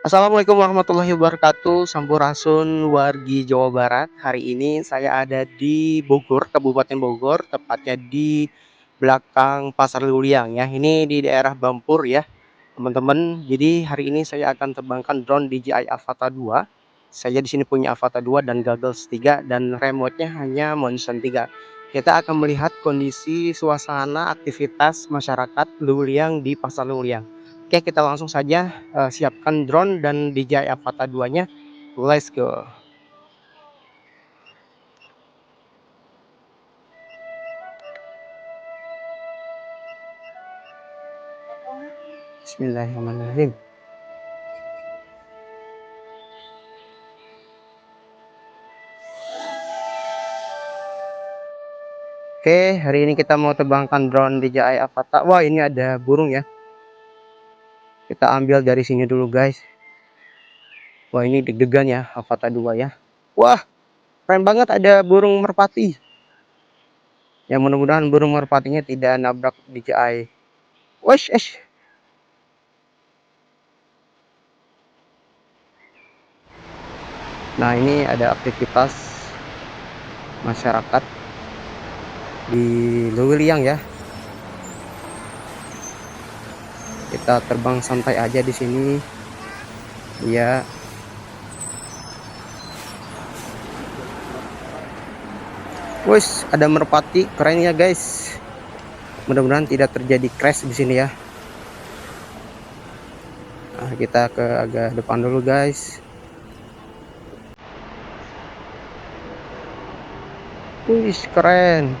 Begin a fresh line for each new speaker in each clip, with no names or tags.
Assalamualaikum warahmatullahi wabarakatuh. Sampurasun wargi Jawa Barat. Hari ini saya ada di Bogor, Kabupaten Bogor, tepatnya di belakang Pasar Luliang ya. Ini di daerah Bampur ya, teman-teman. Jadi hari ini saya akan terbangkan drone DJI Avata 2. Saya di sini punya Avata 2 dan Goggles 3 dan remote-nya hanya Motion 3. Kita akan melihat kondisi suasana aktivitas masyarakat Luliang di Pasar Luliang. Oke, kita langsung saja siapkan drone dan DJI Avata 2-nya. Let's go. Bismillahirrahmanirrahim. Oke, hari ini kita mau terbangkan drone DJI Avata. Wah, ini ada burung ya. Kita ambil dari sini dulu, guys. Wah, ini deg-degan ya, Avata 2 ya. Wah, keren banget, ada burung merpati. Ya, mudah-mudahan burung merpatinya tidak nabrak DJI. Wesh, Nah, ini ada aktivitas masyarakat di Luliang ya. Kita terbang santai aja di sini. Ya. Wes, ada merpati, keren ya guys. Mudah-mudahan tidak terjadi crash di sini ya. Nah, kita ke agak depan dulu guys. Wih, keren.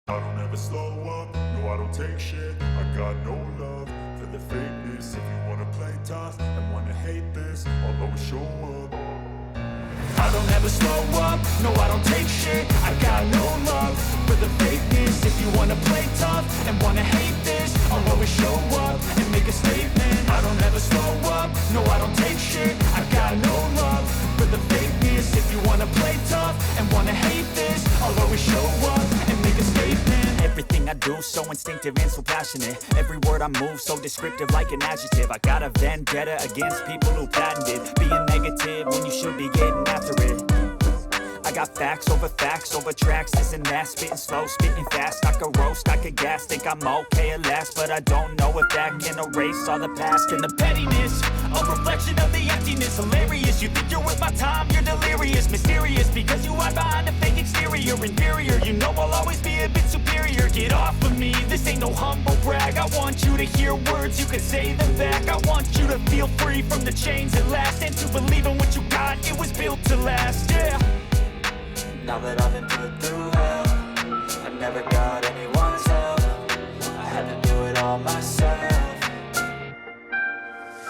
I don't ever slow up, no I don't take shit. I got no love for the fakeness. If you wanna play tough and wanna hate this, I'll always show up. I don't ever slow up, no I don't take shit. I got no love for the fakeness. If you wanna play tough and wanna hate this, I'll always show up and make a statement. I don't ever slow up, no I don't take shit. I got no love for the fakeness. If you wanna play tough and wanna hate this, I'll always show up and make a statement.
everything I do so instinctive and so passionate. Every word I move so descriptive like an adjective. I got a vendetta against people who patented being negative when you should be getting after it. I got facts over tracks, isn't that? Spitting slow, spitting fast, I could roast, I could gas. Think I'm okay at last, but I don't know if that can erase all the past. And the pettiness, a reflection of the emptiness. Hilarious, you think you're worth my time, you're delirious. Mysterious, because you hide behind a fake exterior. Inferior, you know I'll always be a bit superior. Get off of me, this ain't no humble brag. I want you to hear words, you can say them back. I want you to feel free from the chains at last, and to believe in what you got, it was built to last, yeah. Now that I've been put through hell, I never got anyone's help. I had to do it all myself.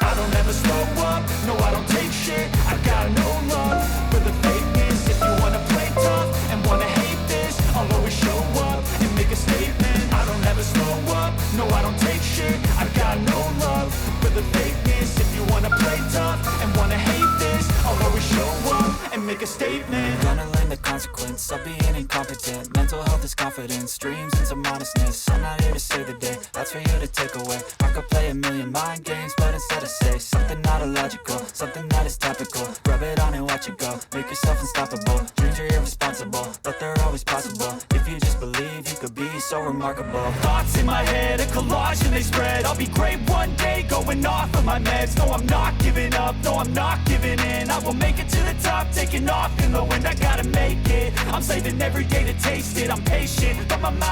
I don't ever slow up, no I don't take shit. I got no love for the fakeness. If you wanna play tough and wanna hate this, I'll always show up and make a statement. I don't ever slow up, no I don't take shit. I got no love for the fakeness. If you wanna play tough and wanna hate this, I'll always show up and make a statement. Gonna learn the consequence of being incompetent. Mental health is confidence, dreams and some honestness. I'm not here to save the day, that's for you to take away. I could play a million mind games, but instead I say something not illogical, something that is topical. Rub it on and watch it go, make yourself unstoppable. Dreams are irresponsible, but they're always possible. If you just believe, you could be so remarkable. Thoughts in my head, a collage and they spread. I'll be great one day, going off of my meds. No, I'm not giving up, no, I'm not giving in. I will make it to the top, taking off in the wind. I gotta make it, I'm saving every day to taste it. I'm patient, but my mind